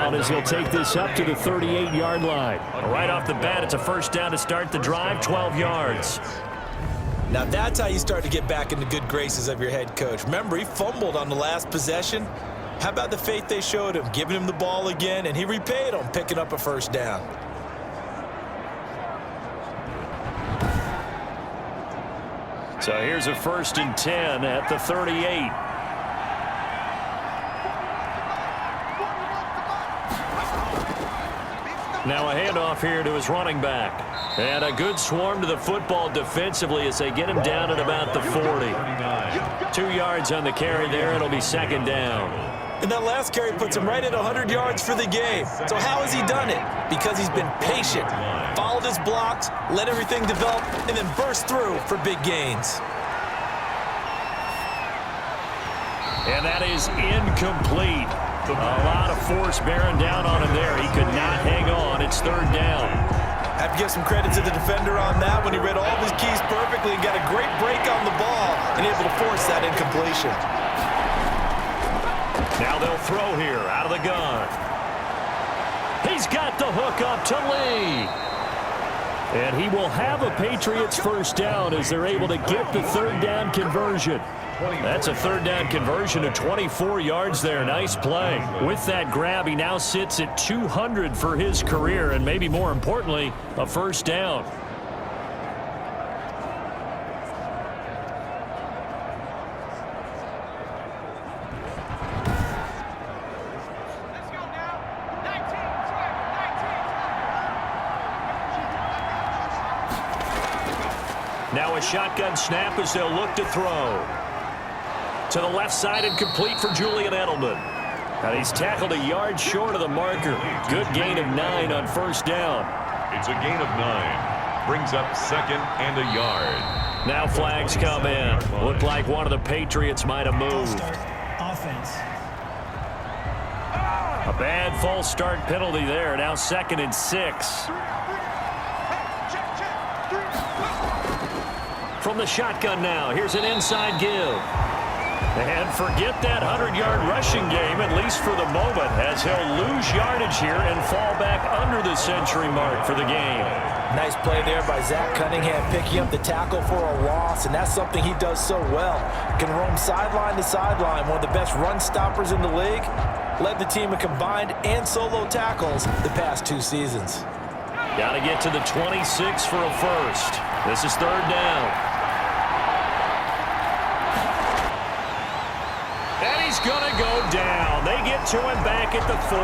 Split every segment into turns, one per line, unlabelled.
down as he'll take this up to the 38-yard line. Right off the bat, it's a first down to start the drive, 12 yards.
Now that's how you start to get back in the good graces of your head coach. Remember, he fumbled on the last possession. How about the faith they showed him, giving him the ball again, and he repaid him, picking up a first down.
So here's a 1st and 10 at the 38. Now a handoff here to his running back. And a good swarm to the football defensively as they get him down at about the 40. 2 yards on the carry there. It'll be 2nd down.
And that last carry puts him right at 100 yards for the game. So how has he done it? Because he's been patient, followed his blocks, let everything develop, and then burst through for big gains.
And that is incomplete. A lot of force bearing down on him there. He could not hang on. It's 3rd down.
I have to give some credit to the defender on that when he read all of his keys perfectly and got a great break on the ball and able to force that incompletion.
Now they'll throw here out of the gun. He's got the hook up to Lee. And he will have a Patriots first down as they're able to get the 3rd down conversion. That's a 3rd down conversion of 24 yards there. Nice play. With that grab, he now sits at 200 for his career, and maybe more importantly, a first down. Now a shotgun snap as they'll look to throw. To the left side and complete for Julian Edelman. And he's tackled a yard short of the marker. Good gain of 9 on first down.
It's a gain of 9. Brings up 2nd and a yard.
Now flags come in. Looked like one of the Patriots might have moved.
Offense.
A bad false start penalty there. Now 2nd and 6. From the shotgun now. Here's an inside give. And forget that 100-yard rushing game, at least for the moment, as he'll lose yardage here and fall back under the century mark for the game.
Nice play there by Zach Cunningham, picking up the tackle for a loss, and that's something he does so well. Can roam sideline to sideline, one of the best run stoppers in the league. Led the team in combined and solo tackles the past 2 seasons.
Got to get to the 26 for a first. This is 3rd down. He's going to go down. They get to him back at the 40.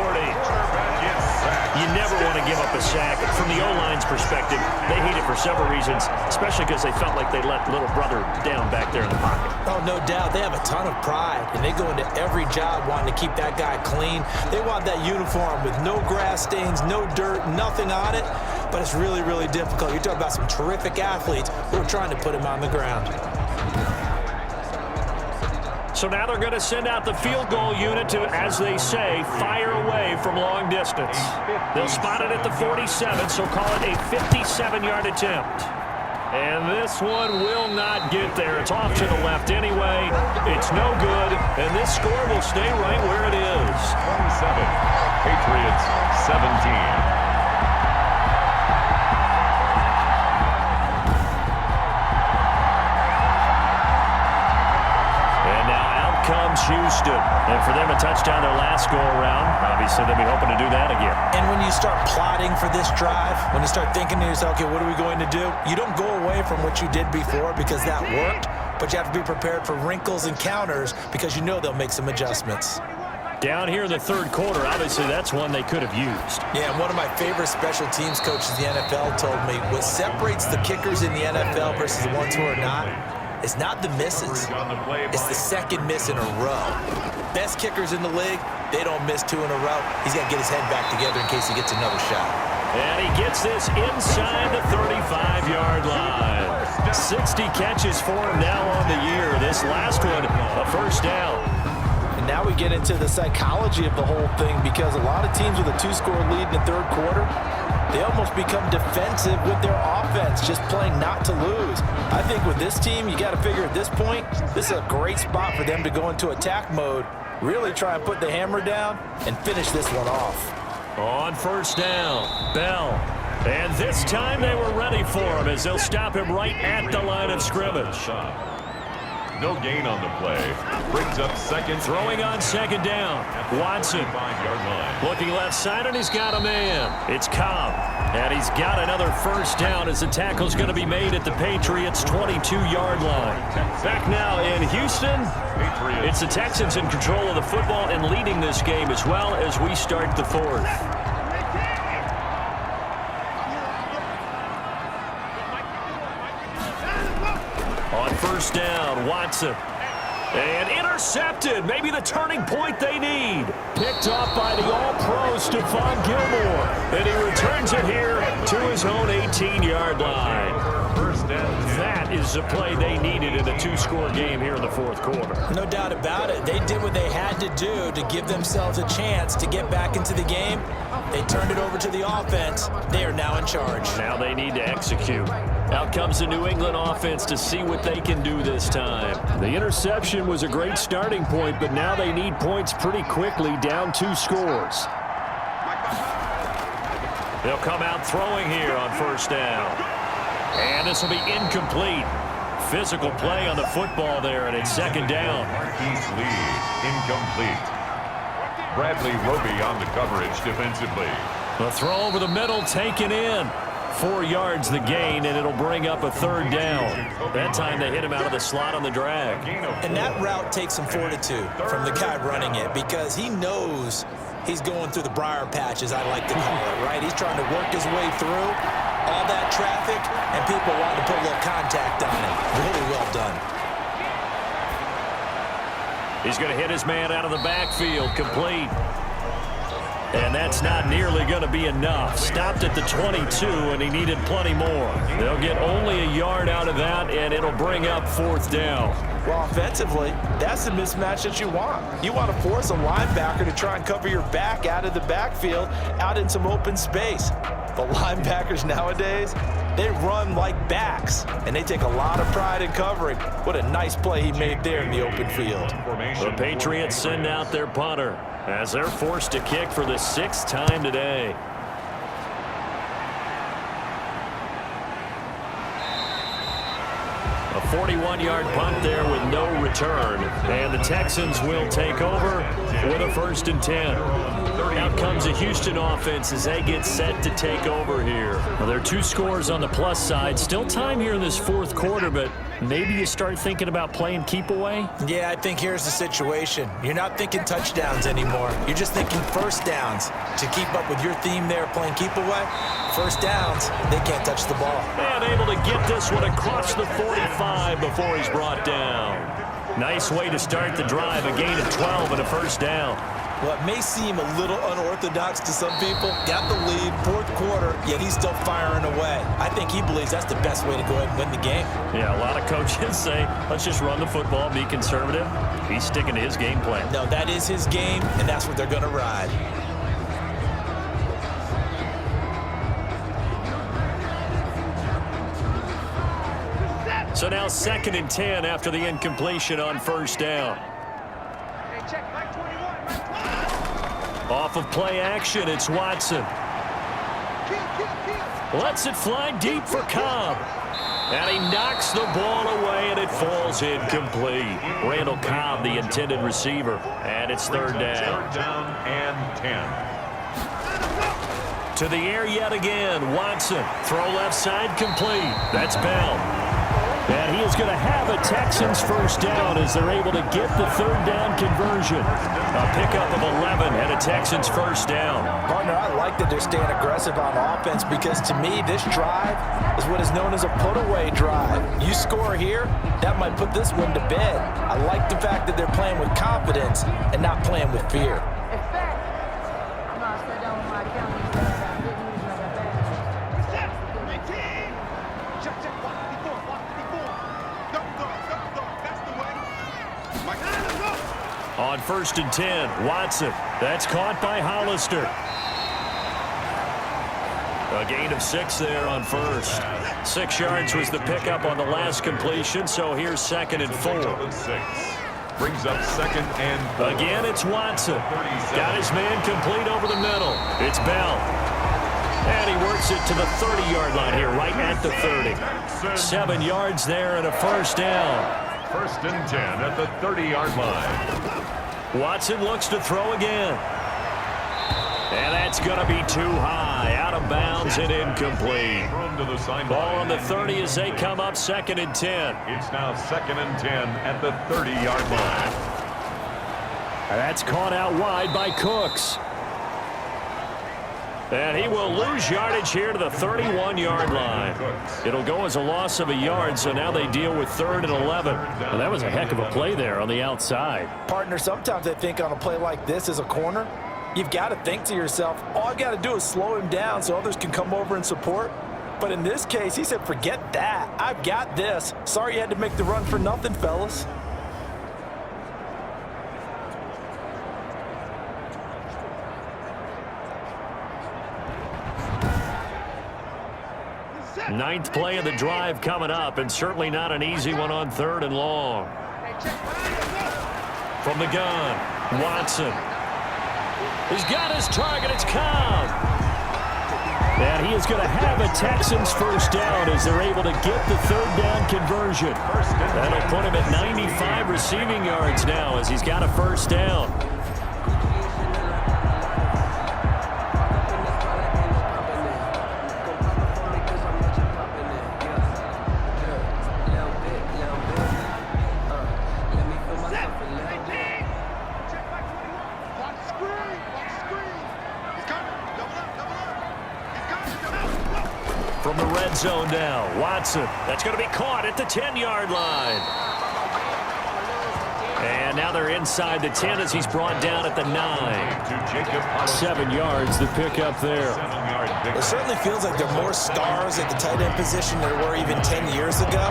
You never want to give up a sack. From the O-line's perspective, they hate it for several reasons, especially because they felt like they let little brother down back there in the pocket.
Oh, no doubt. They have a ton of pride, and they go into every job wanting to keep that guy clean. They want that uniform with no grass stains, no dirt, nothing on it, but it's really, really difficult. You're talking about some terrific athletes who are trying to put him on the ground.
So now they're going to send out the field goal unit to, as they say, fire away from long distance. They'll spot it at the 47, so call it a 57-yard attempt. And this one will not get there. It's off to the left anyway. It's no good, and this score will stay right where it is.
27, Patriots 17.
Comes Houston. And for them, a touchdown their last go-around. Obviously, they'll be hoping to do that again.
And when you start plotting for this drive, when you start thinking to yourself, okay, what are we going to do? You don't go away from what you did before because that worked, but you have to be prepared for wrinkles and counters because you know they'll make some adjustments.
Down here in the 3rd quarter, obviously, that's one they could have used.
Yeah, and one of my favorite special teams coaches in the NFL told me what separates the kickers in the NFL versus the ones who are not, it's not the misses. It's the 2nd miss in a row. Best kickers in the league, they don't miss 2 in a row. He's got to get his head back together in case he gets another shot.
And he gets this inside the 35-yard line. 60 catches for him now on the year. This last one, a first down.
And now we get into the psychology of the whole thing because a lot of teams with a 2-score lead in the 3rd quarter, they almost become defensive with their offense, just playing not to lose. I think with this team, you got to figure at this point, this is a great spot for them to go into attack mode Really try and put the hammer down and finish this one off.
On first down, Bell. And this time they were ready for him as they'll stop him right at the line of scrimmage.
No gain on the play. Brings up second.
Throwing on second down. Watson.
5-yard line.
Looking left side, and he's got a man. It's Cobb. And he's got another first down as the tackle's going to be made at the Patriots' 22-yard line. Back now in Houston. It's the Texans in control of the football and leading this game as well as we start the fourth. On first down, Watson. And intercepted. Maybe the turning point they need. Picked off by the all-pro Stephon Gilmore. And he returns it here to his own 18-yard line.
First down.
That is the play they needed in a two-score game here in the fourth quarter.
No doubt about it. They did what they had to do to give themselves a chance to get back into the game. They turned it over to the offense. They are now in charge.
Now they need to execute. Out comes the New England offense to see what they can do this time. The interception was a great starting point, but now they need points pretty quickly, down 2 scores. They'll come out throwing here on first down. And this will be incomplete. Physical play on the football there, and it's second down.
Marquise Lee, incomplete. Bradley Roby on the coverage defensively.
The throw over the middle taken in. 4 yards the gain, and it'll bring up a third down. That time they hit him out of the slot on the drag.
And that route takes some fortitude from the guy running it because he knows he's going through the briar patch, as I like to call it, right? He's trying to work his way through all that traffic, and people want to put a little contact on it. Really well done.
He's going to hit his man out of the backfield, complete. And that's not nearly going to be enough. Stopped at the 22, and he needed plenty more. They'll get only a yard out of that, and it'll bring up fourth down.
Well, offensively, that's the mismatch that you want. You want to force a linebacker to try and cover your back out of the backfield, out in some open space. The linebackers nowadays, they run like backs, and they take a lot of pride in covering. What a nice play he made there in the open field.
The Patriots send out their punter as they're forced to kick for the 6th time today. A 41-yard punt there with no return. And the Texans will take over with a 1st and 10. Out comes the Houston offense as they get set to take over here. Well, there are 2 scores on the plus side. Still time here in this fourth quarter, but maybe you start thinking about playing keep away?
Yeah, I think here's the situation. You're not thinking touchdowns anymore. You're just thinking first downs. To keep up with your theme there, playing keep away, first downs, they can't touch the ball.
And able to get this one across the 45 before he's brought down. Nice way to start the drive, a gain of 12 and a first down.
What may seem a little unorthodox to some people, got the lead, fourth quarter, yet he's still firing away. I think he believes that's the best way to go ahead and win the game.
Yeah, a lot of coaches say, let's just run the football, be conservative. He's sticking to his game plan.
No, that is his game, and that's what they're going to ride.
So now 2nd and 10 after the incompletion on first down. Off of play action, it's Watson. Lets it fly deep for Cobb. And he knocks the ball away, and it falls incomplete. Randall Cobb, the intended receiver. And it's third down.
3rd down and 10.
To the air yet again, Watson. Throw left side, complete. That's Bell. And he is going to have a Texans first down as they're able to get the third down conversion. A pickup of 11 and a Texans first down.
Partner, I like that they're staying aggressive on offense because to me, this drive is what is known as a put-away drive. You score here, that might put this one to bed. I like the fact that they're playing with confidence and not playing with fear.
On 1st and 10, Watson. That's caught by Hollister. A gain of 6 there on first. 6 yards was the pickup on the last completion, so here's 2nd and 4.
brings up 2nd and 4.
Again, it's Watson. Got his man complete over the middle. It's Bell. And he works it to the 30-yard line here, right at the 30. 7 yards there and a first down.
1st and 10 at the 30-yard line.
Watson looks to throw again. And that's going to be too high. Out of bounds and incomplete. Ball on the 30 as they come up 2nd and 10.
It's now 2nd and 10 at the 30-yard line.
And that's caught out wide by Cooks. And he will lose yardage here to the 31-yard line. It'll go as a loss of a yard, so now they deal with 3rd and 11. And that was a heck of a play there on the outside.
Partner, sometimes I think on a play like this as a corner, you've got to think to yourself, all I've got to do is slow him down so others can come over and support. But in this case, he said, forget that. I've got this. Sorry you had to make the run for nothing, fellas.
Ninth play of the drive coming up, and certainly not an easy one on 3rd and long. From the gun, Watson. He's got his target. It's Cobb. And he is going to have a Texans first down as they're able to get the 3rd down conversion. That'll put him at 95 receiving yards now as he's got a first down. From the red zone now, Watson. That's going to be caught at the 10-yard line. And now they're inside the 10 as he's brought down at the 9. 7 yards, the pickup there.
It certainly feels like there are more stars at the tight end position than there were even 10 years ago.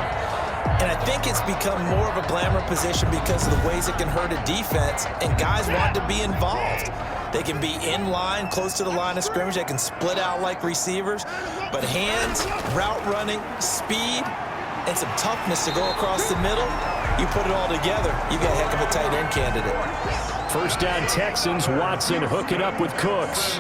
And I think it's become more of a glamour position because of the ways it can hurt a defense, and guys want to be involved. They can be in line, close to the line of scrimmage. They can split out like receivers. But hands, route running, speed, and some toughness to go across the middle, you put it all together, you got a heck of a tight end candidate.
First down Texans. Watson hook it up with Cooks.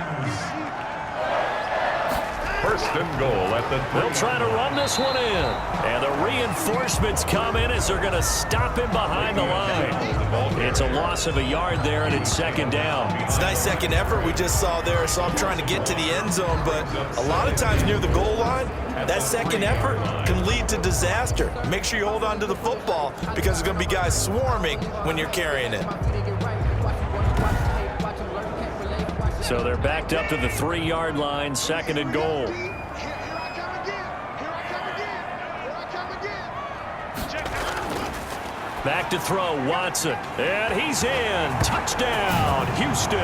1st and goal at the 30.
They'll try to run this one in. And the reinforcements come in as they're going to stop him behind the line. It's a loss of a yard there, and it's 2nd down.
It's a nice second effort we just saw there. So I'm trying to get to the end zone, but a lot of times near the goal line, that second effort can lead to disaster. Make sure you hold on to the football because there's going to be guys swarming when you're carrying it.
So they're backed up to the 3-yard line, 2nd and goal. Back to throw, Watson. And he's in. Touchdown, Houston.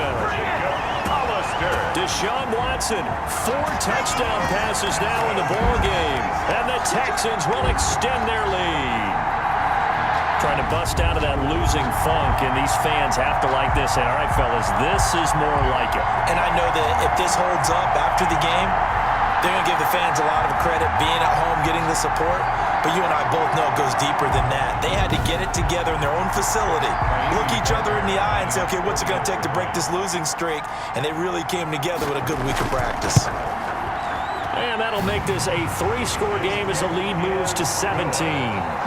Deshaun Watson, 4 touchdown passes now in the ball game. And the Texans will extend their lead. Trying to bust out of that losing funk, and these fans have to like this. And all right, fellas, this is more like it.
And I know that if this holds up after the game, they're going to give the fans a lot of credit being at home, getting the support. But you and I both know it goes deeper than that. They had to get it together in their own facility, look each other in the eye and say, okay, what's it going to take to break this losing streak? And they really came together with a good week of practice.
And that'll make this a 3-score game as the lead moves to 17.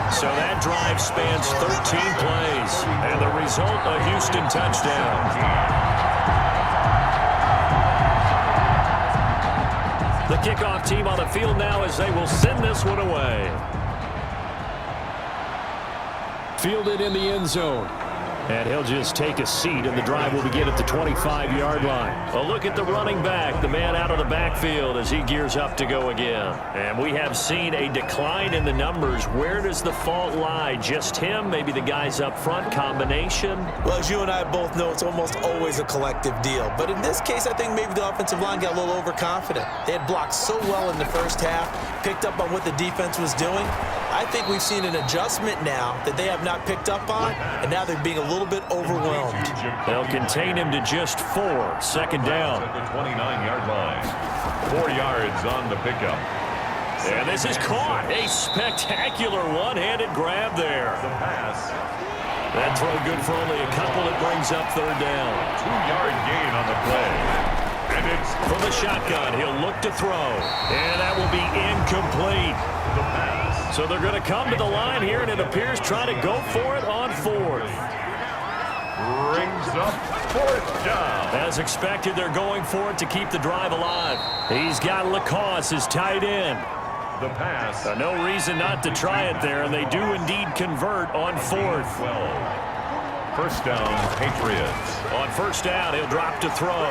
So that drive spans 13 plays. And the result, a Houston touchdown. The kickoff team on the field now as they will send this one away. Fielded in the end zone. And he'll just take a seat, and the drive will begin at the 25-yard line. A look at the running back, the man out of the backfield as he gears up to go again. And we have seen a decline in the numbers. Where does the fault lie? Just him? Maybe the guys up front? Combination?
Well, as you and I both know, it's almost always a collective deal. But in this case, I think maybe the offensive line got a little overconfident. They had blocked so well in the first half, picked up on what the defense was doing. I think we've seen an adjustment now that they have not picked up on, and now they're being a little bit overwhelmed.
They'll contain him to just 4. 2nd down.
At the 29-yard line. 4 yards on the pickup.
And this is caught. A spectacular one-handed grab there.
The pass.
That throw good for only a couple. It brings up third down.
2-yard gain on the play. And it's
from the shotgun. He'll look to throw. And that will be incomplete.
the pass.
So they're going to come to the line here, and it appears trying to go for it on fourth.
Brings up fourth down.
As expected, they're going for it to keep the drive alive. He's got Lacoste as tight end.
The pass.
No reason not to try it there, and they do indeed convert on fourth.
12. First down, Patriots.
On first down, he'll drop to throw.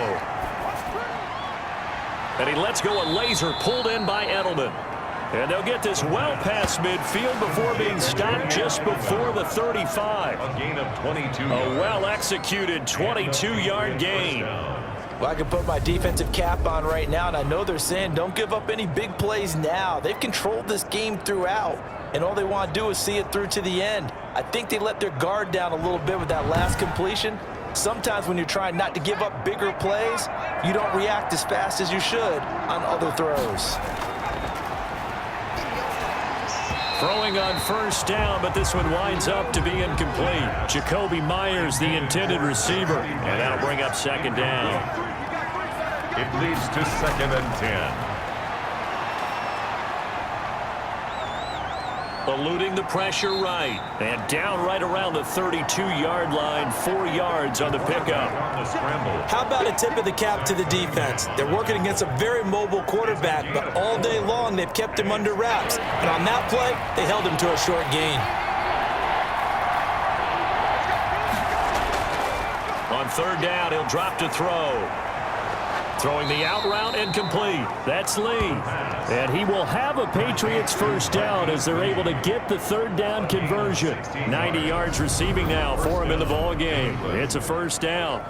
And he lets go a laser pulled in by Edelman. And they'll get this well past midfield before being stopped just before the 35.
A gain of 22.
A well-executed 22-yard gain.
Well, I can put my defensive cap on right now, and I know they're saying don't give up any big plays now. They've controlled this game throughout, and all they want to do is see it through to the end. I think they let their guard down a little bit with that last completion. Sometimes when you're trying not to give up bigger plays, you don't react as fast as you should on other throws.
Throwing on first down, but this one winds up to be incomplete. Jacoby Myers, the intended receiver, and that'll bring up second down.
It leads to 2nd and 10.
Eluding the pressure right, and down right around the 32-yard line, 4 yards on the pickup.
On the scramble.
How about a tip of the cap to the defense? They're working against a very mobile quarterback, but all day long they've kept him under wraps. And on that play, they held him to a short gain.
On third down, he'll drop to throw. Throwing the out route incomplete. That's Lee. And he will have a Patriots first down as they're able to get the third down conversion. 90 yards receiving now for him in the ball game. It's a first down.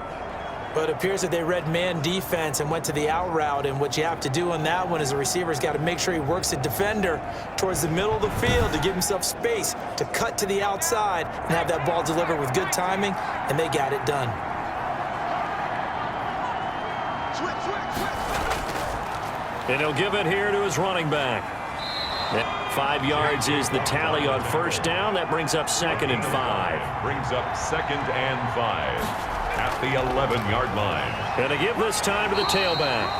But it appears that they read man defense and went to the out route, and what you have to do on that one is the receiver's got to make sure he works the defender towards the middle of the field to give himself space to cut to the outside and have that ball delivered with good timing, and they got it done.
And he'll give it here to his running back. 5 yards is the tally on first down. That brings up 2nd and 5.
Brings up 2nd and 5 at the 11-yard line.
And they give this time to the tailback.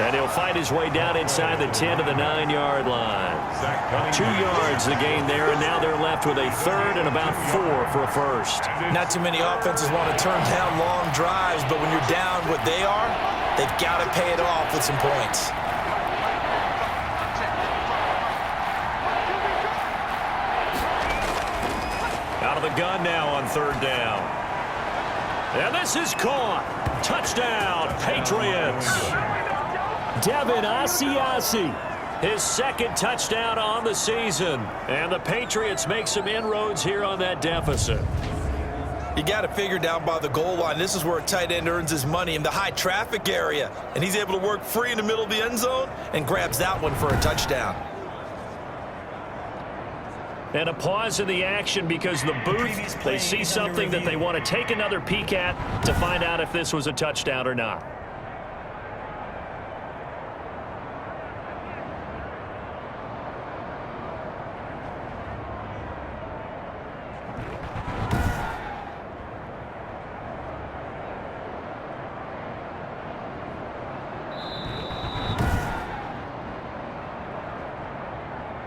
And he'll fight his way down inside the 10 to the 9-yard line. 2 yards the gain there, and now they're left with a third and about 4 for a first.
Not too many offenses want to turn down long drives, but when you're down what they are, they've got to pay it off with some points.
Out of the gun now on third down. And this is caught. Touchdown, Patriots. Devin Asiasi, his second touchdown on the season. And the Patriots make some inroads here on that deficit.
You got to figure down by the goal line. This is where a tight end earns his money, in the high traffic area. And he's able to work free in the middle of the end zone and grabs that one for a touchdown.
And a pause in the action because the booth, they see something that they want to take another peek at to find out if this was a touchdown or not.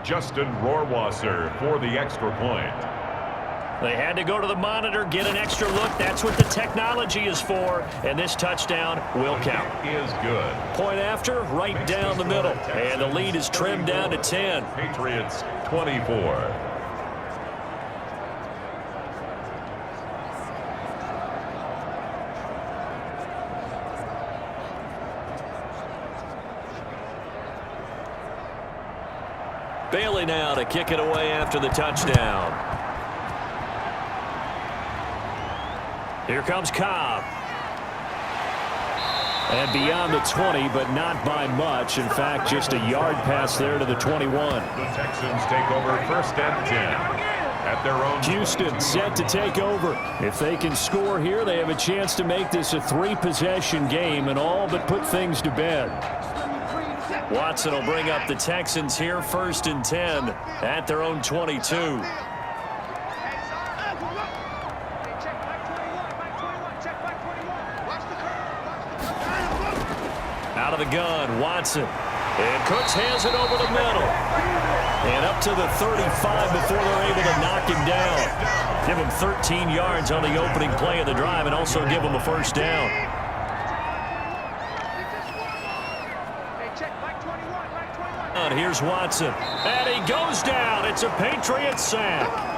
Justin Rohrwasser for the extra point.
They had to go to the monitor, get an extra look. That's what the technology is for. And this touchdown will count.
Is good.
Point after, right down the middle. And the lead is trimmed down to 10.
Patriots 24.
Bailey now to kick it away after the touchdown. Here comes Cobb. And beyond the 20, but not by much. In fact, just a yard pass there to the 21.
The Texans take over 1st and 10 at their own.
Houston set to take over. If they can score here, they have a chance to make this a 3-possession game and all but put things to bed. Watson will bring up the Texans here 1st and 10 at their own 22. Out of the gun, Watson. And Cooks hands it over the middle. And up to the 35 before they're able to knock him down. Give him 13 yards on the opening play of the drive and also give him a first down. And here's Watson. And he goes down. It's a Patriot sack.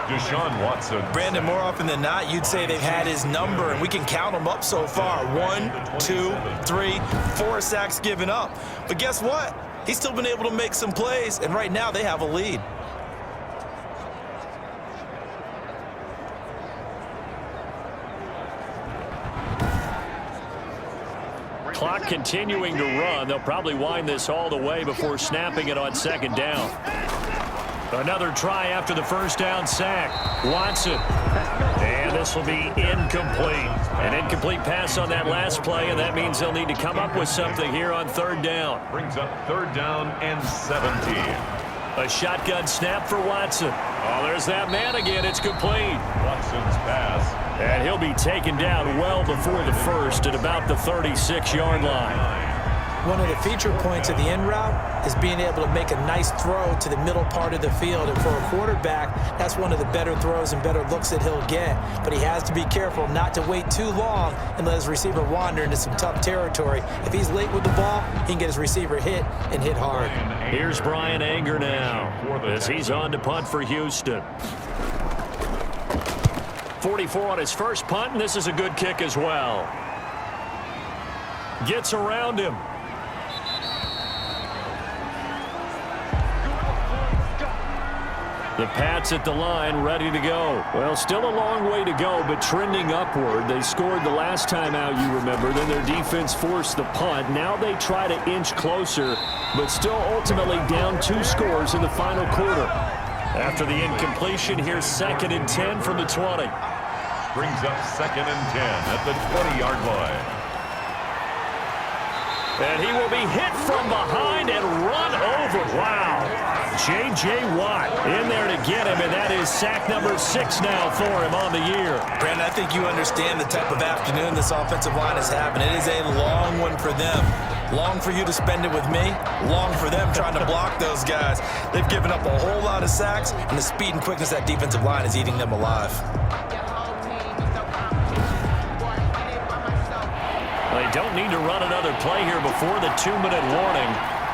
Deshaun Watson.
Brandon, more often than not, you'd say they've had his number, and we can count them up so far. 1, 2, 3, 4 sacks given up. But guess what? He's still been able to make some plays, and right now they have a lead.
Clock continuing to run. They'll probably wind this all the way before snapping it on second down. Another try after the first down sack. Watson. And this will be incomplete. An incomplete pass on that last play, and that means they'll need to come up with something here on third down.
Brings up third down and 17.
A shotgun snap for Watson. Oh, there's that man again. It's complete.
Watson's pass.
And he'll be taken down well before the first at about the 36-yard line.
One of the feature points of the in route is being able to make a nice throw to the middle part of the field. And for a quarterback, that's one of the better throws and better looks that he'll get. But he has to be careful not to wait too long and let his receiver wander into some tough territory. If he's late with the ball, he can get his receiver hit and hit hard.
Here's Brian Anger now as he's on to punt for Houston. 44 on his first punt, and this is a good kick as well. Gets around him. The Pats at the line, ready to go. Well, still a long way to go, but trending upward. They scored the last time out, you remember. Then their defense forced the punt. Now they try to inch closer, but still ultimately down 2 scores in the final quarter. After the incompletion, here's 2nd and 10 from the 20.
Brings up 2nd and 10 at the 20-yard line.
And he will be hit from behind and run over. Wow. J.J. Watt in there to get him, and that is sack number 6 now for him on the year.
Brandon, I think you understand the type of afternoon this offensive line is having. It is a long one for them. Long for you to spend it with me. Long for them trying to block those guys. They've given up a whole lot of sacks, and the speed and quickness of that defensive line is eating them alive.
They don't need to run another play here before the 2-minute warning.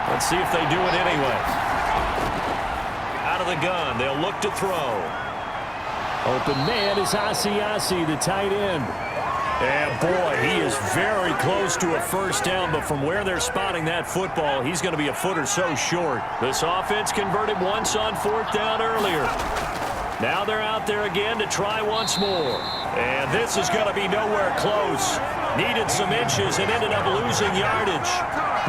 Let's see if they do it anyway. Out of the gun, they'll look to throw. Open man is Asiasi, the tight end. And boy, he is very close to a first down, but from where they're spotting that football, he's going to be a foot or so short. This offense converted once on 4th down earlier. Now they're out there again to try once more. And this is going to be nowhere close. Needed some inches and ended up losing yardage.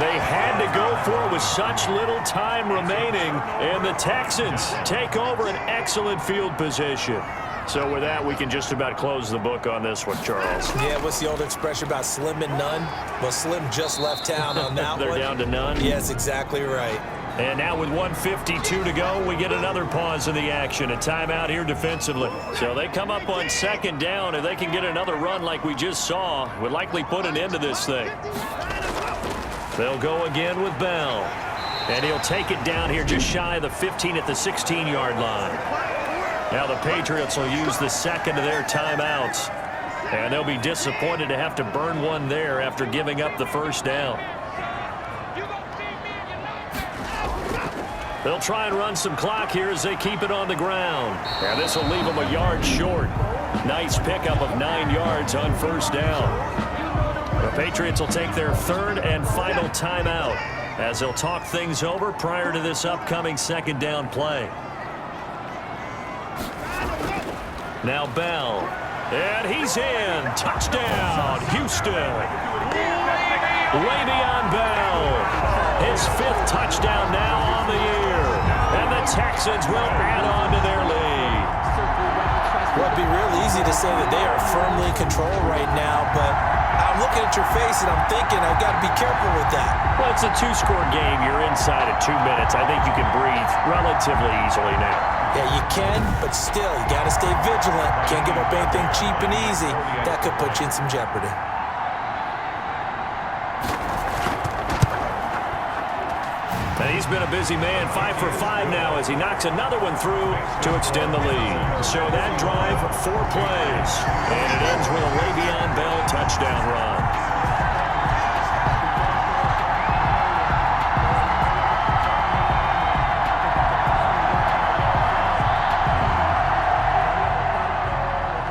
They had to go for it with such little time remaining, and the Texans take over an excellent field position. So with that, we can just about close the book on this one, Charles.
Yeah, what's the old expression about slim and none? Well, Slim just left town on that
They're
one.
down to none?
Yes, exactly right.
And now with 1:52 to go, we get another pause in the action, a timeout here defensively. So they come up on 2nd down, and they can get another run like we just saw. Would likely put an end to this thing. They'll go again with Bell. And he'll take it down here just shy of the 15 at the 16-yard line. Now the Patriots will use the 2nd of their timeouts. And they'll be disappointed to have to burn one there after giving up the first down. They'll try and run some clock here as they keep it on the ground. And this will leave them a yard short. Nice pickup of 9 yards on first down. The Patriots will take their 3rd and final timeout as they'll talk things over prior to this upcoming 2nd down play. Now Bell. And he's in. Touchdown, Houston. Le'Veon Bell. His 5th touchdown now on the year. And the Texans will add on to their lead.
Well, it'd be real easy to say that they are firmly in control right now, but I'm looking at your face and I'm thinking I've got to be careful with that.
Well, it's a 2-score game. You're inside of 2 minutes. I think you can breathe relatively easily now.
Yeah, you can, but still, you got to stay vigilant. Can't give up anything cheap and easy. That could put you in some jeopardy.
And he's been a busy man, 5 for 5 now as he knocks another one through to extend the lead. So that drive, 4 plays. And it ends with a Le'Veon Bell touchdown run.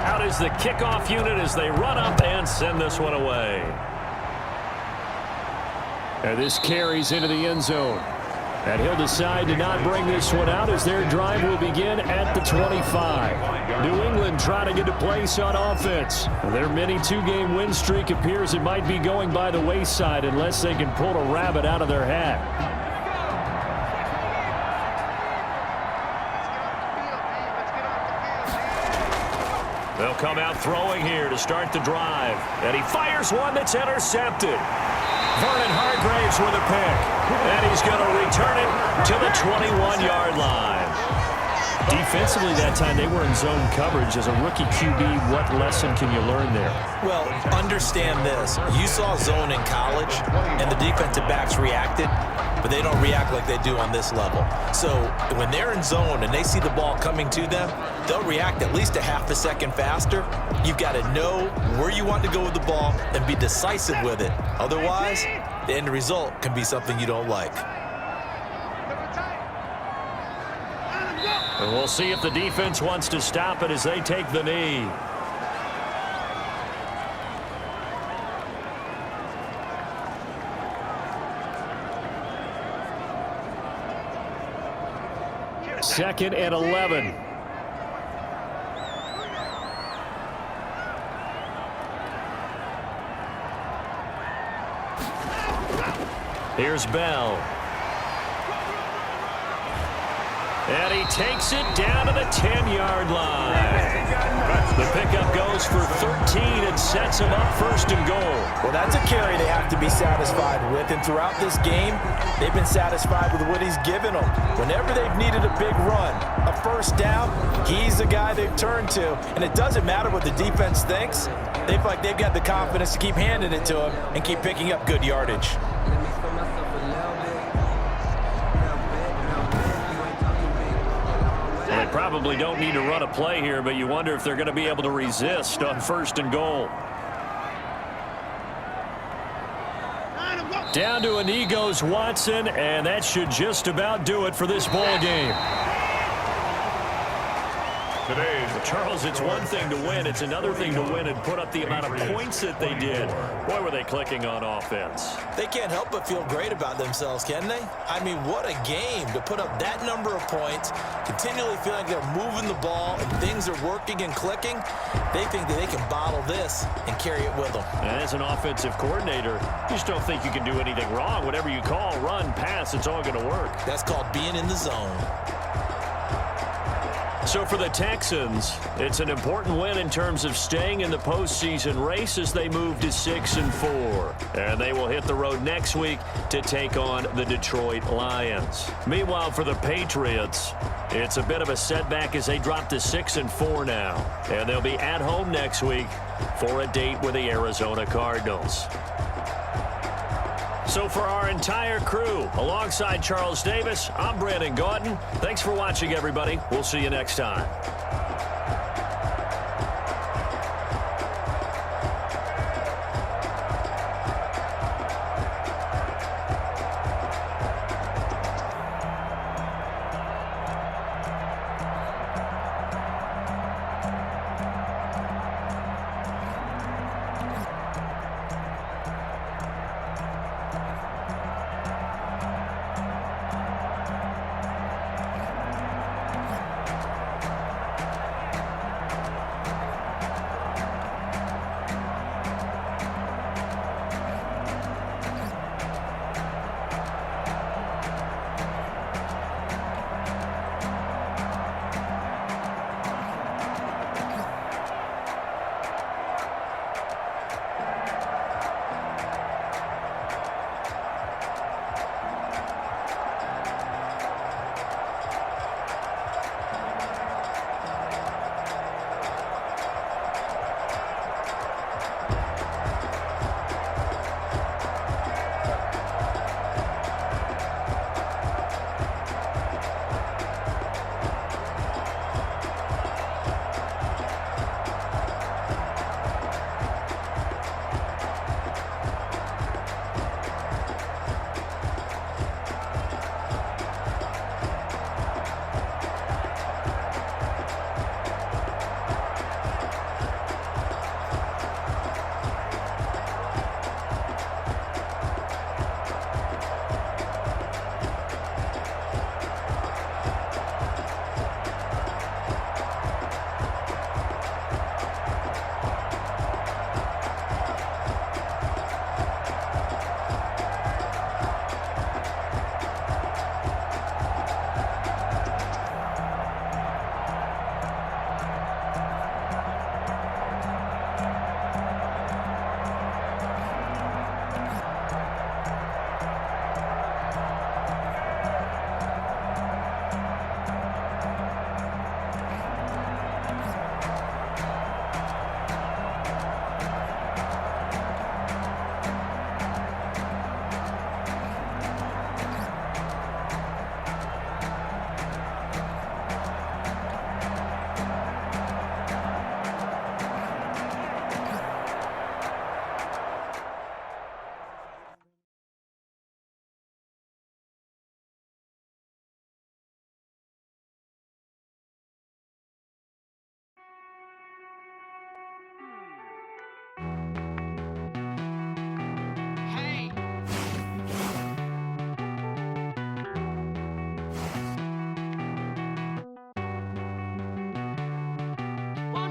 Out is the kickoff unit as they run up and send this one away. And this carries into the end zone. And he'll decide to not bring this one out as their drive will begin at the 25. New England trying to get a place on offense. Their mini 2-game win streak appears it might be going by the wayside unless they can pull a rabbit out of their hat. They'll come out throwing here to start the drive. And he fires one that's intercepted. Vernon Hargraves with a pick. And he's going to return it to the 21-yard line. Defensively that time, they were in zone coverage. As a rookie QB, what lesson can you learn there?
Well, understand this. You saw zone in college, and the defensive backs reacted, but they don't react like they do on this level. So when they're in zone and they see the ball coming to them, they'll react at least a half a second faster. You've got to know where you want to go with the ball and be decisive with it. Otherwise, the end result can be something you don't like.
And we'll see if the defense wants to stop it as they take the knee. Second and 11. Here's Bell. And he takes it down to the 10-yard line. The pickup goes for 13 and sets him up first and goal.
Well, that's a carry they have to be satisfied with. And throughout this game, they've been satisfied with what he's given them. Whenever they've needed a big run, a first down, he's the guy they've turned to. And it doesn't matter what the defense thinks. They feel like they've got the confidence to keep handing it to him and keep picking up good yardage.
They probably don't need to run a play here, but you wonder if they're going to be able to resist on first and goal. Down to a knee goes Watson, and that should just about do it for this ball game. Charles, it's one thing to win. It's another thing to win and put up the amount of points that they did. Boy, were they clicking on offense.
They can't help but feel great about themselves, can they? I mean, what a game to put up that number of points, continually feeling like they're moving the ball and things are working and clicking. They think that they can bottle this and carry it with them.
As an offensive coordinator, you just don't think you can do anything wrong. Whatever you call, run, pass, it's all going to work.
That's called being in the zone.
So for the Texans, it's an important win in terms of staying in the postseason race as they move to 6-4. And they will hit the road next week to take on the Detroit Lions. Meanwhile, for the Patriots, it's a bit of a setback as they drop to 6-4 now. And they'll be at home next week for a date with the Arizona Cardinals. So for our entire crew, alongside Charles Davis, I'm Brandon Gaudin. Thanks for watching, everybody. We'll see you next time.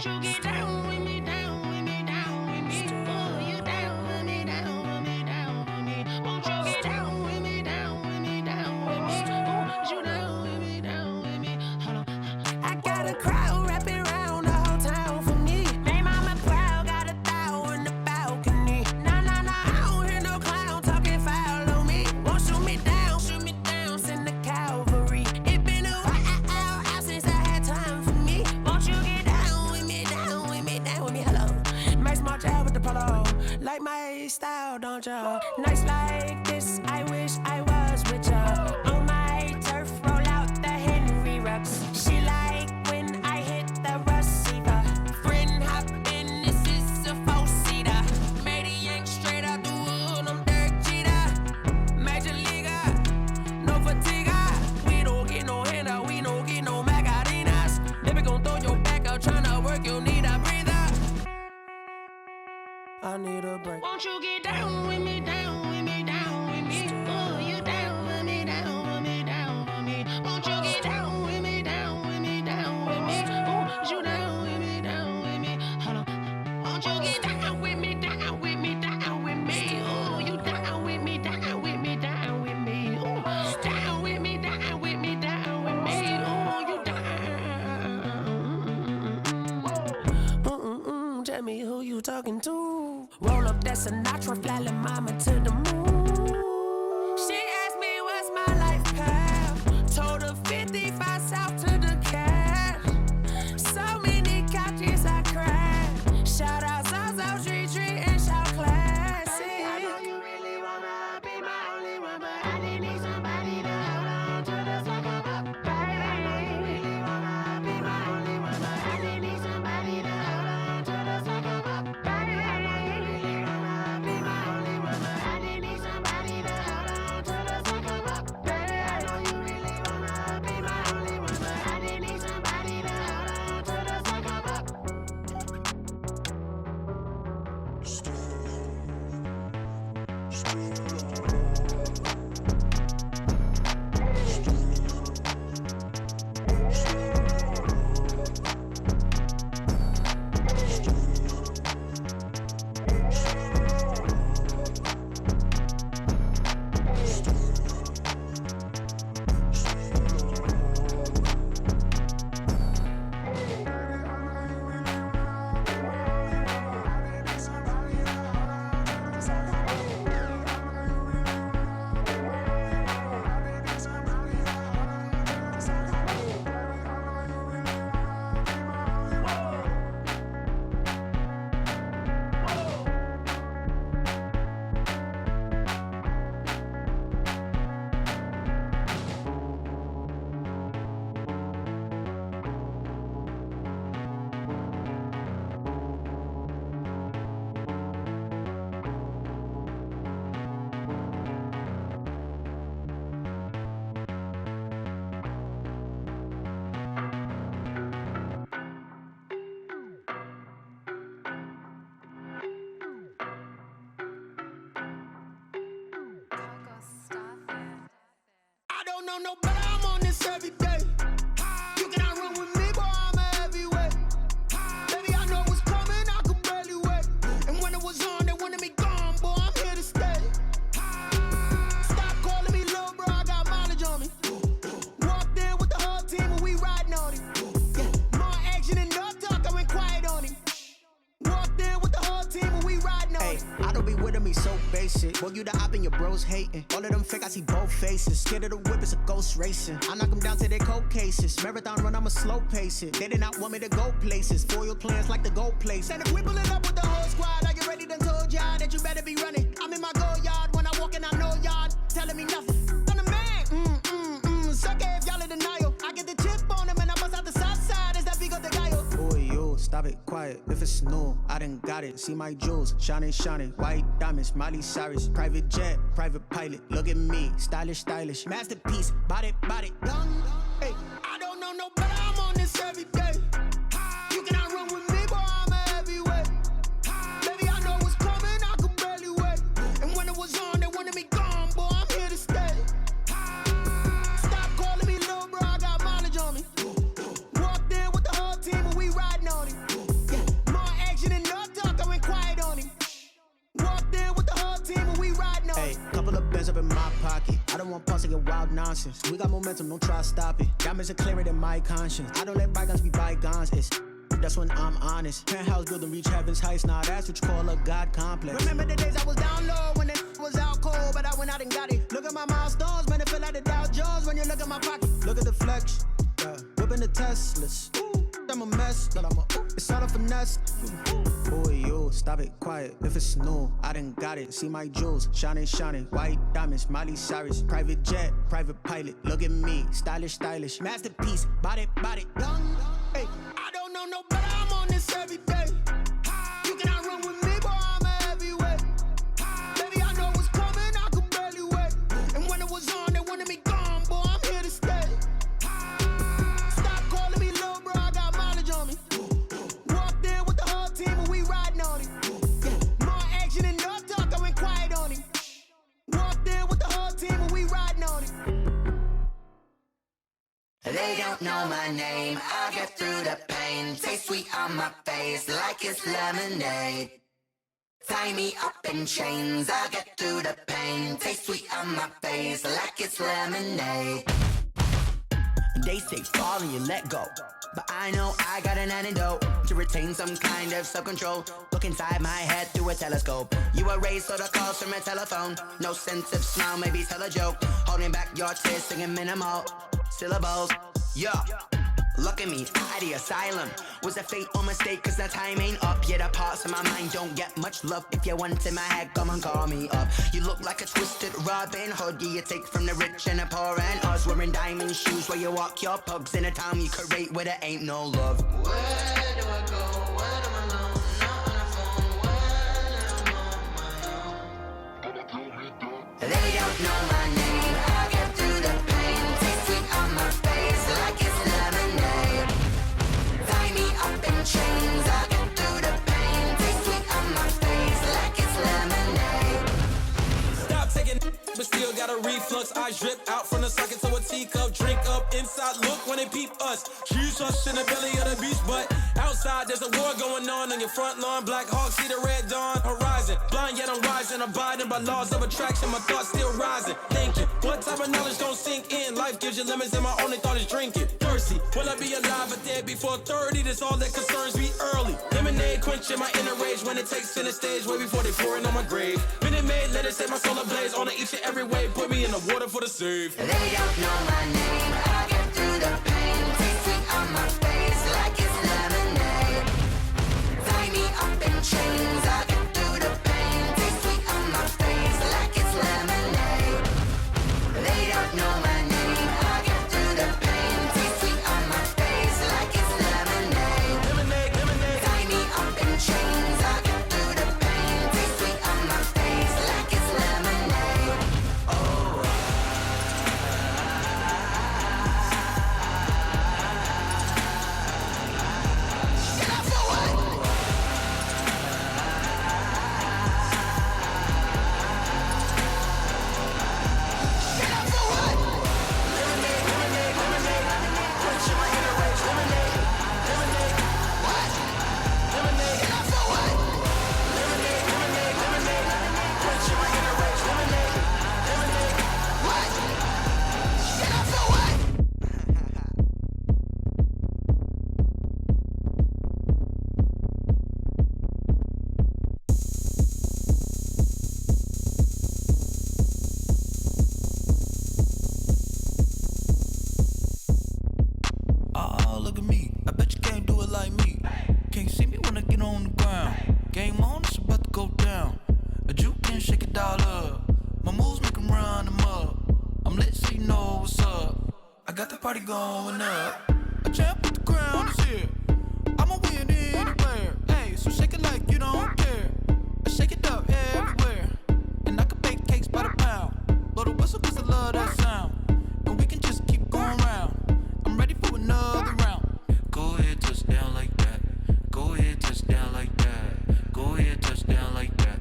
Won't you get down with me, down with me, down with me? Oh, you down with me, down with me, down with me. Won't you get down with me, down with me, down with me? Oh, you down with me, down with me? Hold on. I got a crowd wrapping around the whole town for me. They mama proud, got 1,000 in the balcony. Nah, nah, nah, I don't hear no clown talking foul on me. Won't shoot me down, send the cavalry. It been a while since I had time for me. Won't you get down with me, down with me, down with me? Hello. Max my job with the polo. Like my style, don't ya? Nights like this, I wish I was with ya. On my turf, roll out the Henry rocks. She like when I hit the receiver. Friend hop in, this is a 4-seater. Made a yank straight out the wood, I'm Derek Jeter. Major leaguer, no fatigue. We don't get no handout, we don't get no Macarinas. Never gon' throw your back out, tryna work, you need a breather. I need a break. Won't you get down with me, down with me, down with me? Oh, you down with me, down with me, down with me? Won't you get down with me, down with me, down with me? Oh, you down with me, down with me? Hold on. Won't you get down with me, down with me, down with me? Oh, you down with me, down with me, down with me? Oh, down with me, down with me, down with me? Oh, you down. Tell me who you talking to. Roll up that Sinatra, fly la mama to the moon. She asked me what's my life path. Told her 55 south to the cash. So many couches I cried. Shout out South Street and shout classic. I know you really wanna be my only one, but I didn't need somebody to hold on to the second up. I know you really wanna be my only one, but I didn't need somebody to hold on to the second up. I know you really wanna be my only one, but I didn't need somebody to hold on to the second up. Baby, I know you really wanna be my only one, but I didn't need somebody to hold on to the second up. I don't know no better, I'm on this every day. You cannot run with me, boy, I'm a heavyweight. Baby, I know what's coming, I could barely wait. And when it was on, they wanted me gone, boy, I'm here to stay. Stop calling me little bro, I got mileage on me. Walked in with the whole team and we riding on it. Yeah, more action and no talk, I went quiet on him. Walked in with the whole team and we riding on it.
I don't be with him, he's so basic. Boy, you the op and your bros hating. All of them fake, I see both faces. Scared of the whip, it's a ghost racing. I knock them down to their cold cases. Marathon run, I'ma slow pace it. They did not want me to go places. Foil plans like the gold place. And if we pulling up with the whole squad, are you ready? Done told y'all that you better be running. I'm in my go yard when I walk in, I know y'all telling me nothing. I'm the man, suck it if y'all in denial. I get the chip on him and I bust out the south side. Is that big of the guy? Boy, yo, stop it, quiet. If it's new, I done got it. See my jewels, shining, shining. White diamonds, Miley Cyrus. Private jet, private pilot. Look at me, stylish, stylish. Masterpiece, body, young. Hey, I don't know no better, I'm on this every day. You cannot run with me, boy, I'm a heavyweight. Baby, I know what's coming, I could barely wait. And when it was on, they wanted me gone, boy, I'm here to stay. Stop calling me little bro, I got mileage on me. Walked in with the whole team and we riding on it. my pocket. I don't want pause to get wild nonsense. We got momentum, don't try to stop it. Diamonds are clearer than my conscience. I don't let bygones be bygones. That's when I'm honest. Penthouse building, reach heaven's heights. Now that's what you call a God complex. Remember the days I was down low when it was out cold, but I went out and got it. Look at my milestones, man, it feel like the Dow Jones when you look at my pocket. Look at the flex, yeah. Whipping the Teslas. Ooh, I'm a mess, but it's all a finesse. Boy, you stop it, quiet. If it's new, I done got it. See my jewels, shining, shining. White diamonds, Miley Cyrus. Private jet, private pilot. Look at me, stylish, stylish. Masterpiece, body, young. Hey, I don't know no better. I'm on this every day. You cannot run with me, boy. I'm a heavyweight. Baby, I know what's coming. I could barely wait. And when it was on, they wanted me gone, boy. I'm here to stay. Stop calling me little bro. I got mileage on me. Walked in with the whole team and we riding on it. More action and no talk. I went quiet on him. Walked in with the whole team and we riding on it.
They don't know my name, I get through the pain. Taste sweet on my face like it's lemonade. Tie me up in chains, I get through the pain. Taste sweet on my face like it's lemonade.
They say fall and you let go, but I know I got an antidote to retain some kind of self-control. Look inside my head through a telescope. You erase all the calls from a telephone. No sense of smile, maybe tell a joke. Holding back your tears, singing minimal syllables. Yeah, look at me, out of the asylum. Was a fate or mistake, cause the time ain't up. Yeah, the parts of my mind don't get much love. If you want in my head, come and call me up. You look like a twisted Robin Hood. Yeah, you take from the rich and the poor and us. Wearing diamond shoes where you walk your pugs in a town you create where there ain't no love.
Where do I go when I'm alone? Not on the phone when I'm on my own. They don't know my name, I get through the pain. Taste sweet on my face like it's lemonade. Tie me up in chains, I get through the pain. Taste sweet on my face like it's lemonade.
Stop taking but still got a reflux. Eyes drip out from the socket to a teacup. Drink up inside, look when they peep us. Choose us in the belly of the beast, but outside there's a war going on your front lawn. Black Hawk, see the red dawn horizon. Blind yet I'm rising, abiding by laws of attraction. My thoughts still rising, thinking what type of knowledge don't sink in? Life gives you limits and my only thought is drinking. Thirsty, will I be alive or dead before 30? That's all that concerns me early. Lemonade quenching my inner rage when it takes center stage way before they pour it on my grave. Minute Maid, let it set my soul ablaze on each and every way. Put me in the water for the save.
They don't know my name, I get through the pain. Taste sweet on my face like it's lemonade. Tie me up in chains, I get through the pain. Taste sweet on my face like it's lemonade. They don't know my name, I get through the pain. Taste sweet on my face like it's lemonade. Tie me up in chains, I get through the pain. Taste sweet on my face like it's lemonade.
Oh, look at me. I bet you can't do it like me. Can't see me when I get on the ground. Game on, it's about to go down. A juke can shake it all up. My moves make 'em run them up. I'm lit so you know what's up. I got the party going up. A champ with the crown is here. I'ma win anywhere. Hey, so shake it like you don't care. I shake it up everywhere. And I can bake cakes by the pound. Blow the whistle 'cause I love that sound. And we can just keep going round. I'm ready for another round. Go ahead, touch down like that. Go ahead, touch down like that. Go ahead, touch down like that.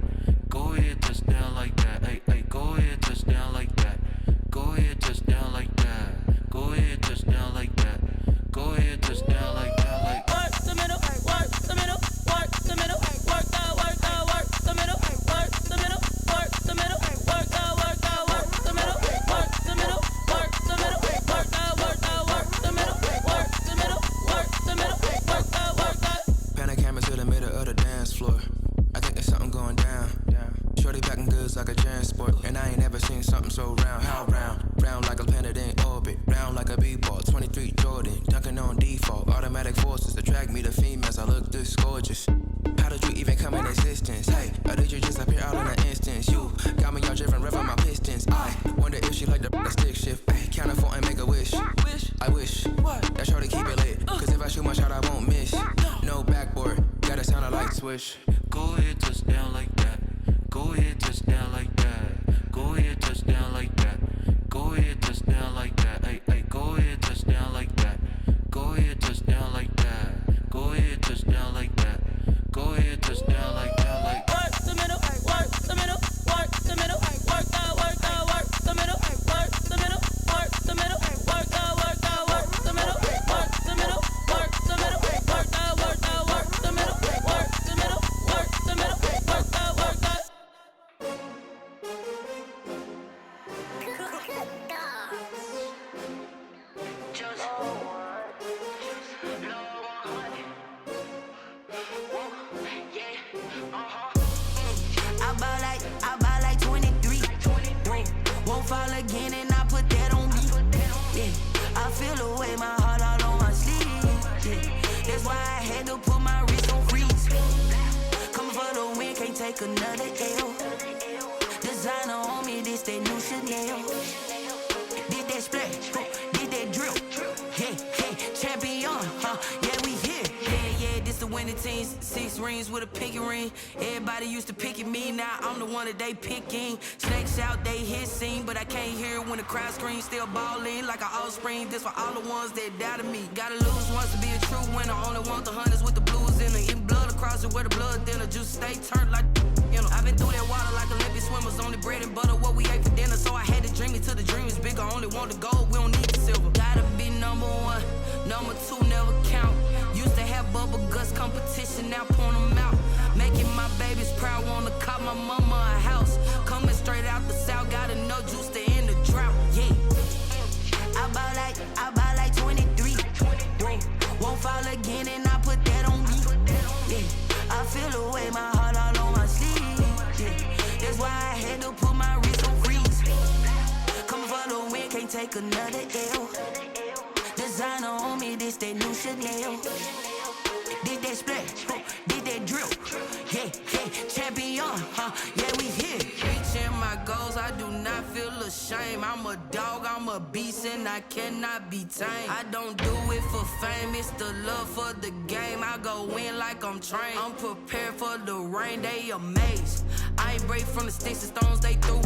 Go ahead, touch down like that. Hey, hey, go ahead, touch down like that. Go ahead, touch down like that. Go ahead, touch down like that. Go ahead, touch down like that. Like
work the middle, work the middle, work the middle, work the
like the stick shift. Ay, count a four and make a wish. I wish. What? That's how to keep it lit. Cause if I shoot my shot, I won't miss. No backboard, gotta sound a light swish. Go ahead, touch down like that. Go ahead, touch down like that. Go ahead, touch down like that. Go ahead, touch down like that. Ay, ay, go ahead, touch down like that. Go ahead, touch down like that. Go ahead, touch down like that. Go ahead, touch down like that. Like
Work the middle, work the middle, work the middle, work the middle, work the middle, work the middle, work the middle, work the middle, work the middle, work the middle, work the middle, work the middle, work the middle, work the.
I buy like 23. Won't fall again and I put that on me. Yeah, I feel away, my heart all on my sleeve. Yeah, that's why I had to put my wrist on freeze. Coming for the win, can't take another L. Designer on me, this that new Chanel. Did that splash, did that drill. Yeah, yeah, champion, yeah, we here. Yeah, this the winning teams. 6 rings with a pinky ring. Everybody used to picking me, now I'm the one that they picking. Snakes out, they hit scene, but I can't hear it when the crowd screams. Still ballin' like an offspring. This for all the ones that doubted me. Gotta lose once to be a true winner. Only want the hunters with the blues in it. Eating blood across it where the blood thinner. Juice stay turned like you know. I've been through that water like Olympic swimmers. Only bread and butter, what we ate for dinner. So I had to dream it till the dream is bigger. Only want the gold, we don't need the silver. Gotta be number 1, number 2 never count. Used to have bubble guts competition, now point them out. Making my babies proud, wanna cop my mama a house. Coming straight out the south, gotta know juice to end the drought. Yeah, I buy like 23. Won't fall again and I put that on me. Yeah, I feel away, my heart all on my sleeve. Yeah, that's why I had to put my wrist on freeze. Coming for the win, can't take another L. Designer on me, this that new Chanel. Did that splash, did that drill. Yeah, yeah, champion, yeah, we here. Reaching my goals, I do not feel ashamed. I'm a dog, I'm a beast, and I cannot be tamed. I don't do it for fame, it's the love for the game. I go in like I'm trained. I'm prepared for the rain, they amazed. I ain't break from the sticks and stones they threw.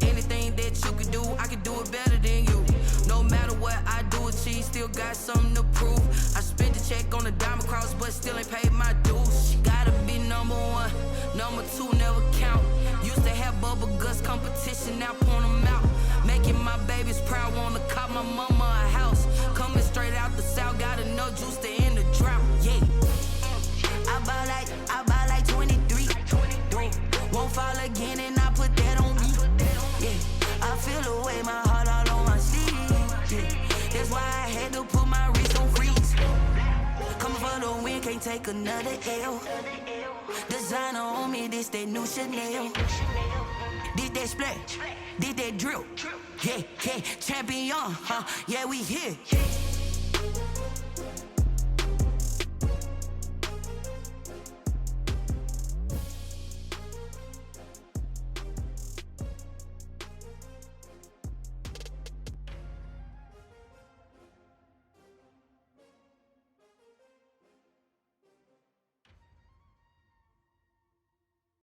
Anything that you can do, I can do it better than you. No matter what I do, achieve, still got something to prove. I spent the check on the diamond cross, but still ain't paid my dues. Gotta be number 1, number 2 never count. Used to have bubble guts competition, now point them out. Making my babies proud, wanna cop my mama a house. Coming straight out the south, gotta know juice to end the drought. Yeah, I buy like 23. Won't fall again and I put that on me. Yeah, I feel away, my heart all on my sleeve. Yeah, that's why I had to put my wrist on freeze. Coming for the win, can't take another L. Designer on me, this that new Chanel. Did that splash, did that drill. Yeah, yeah, champion, yeah, we here.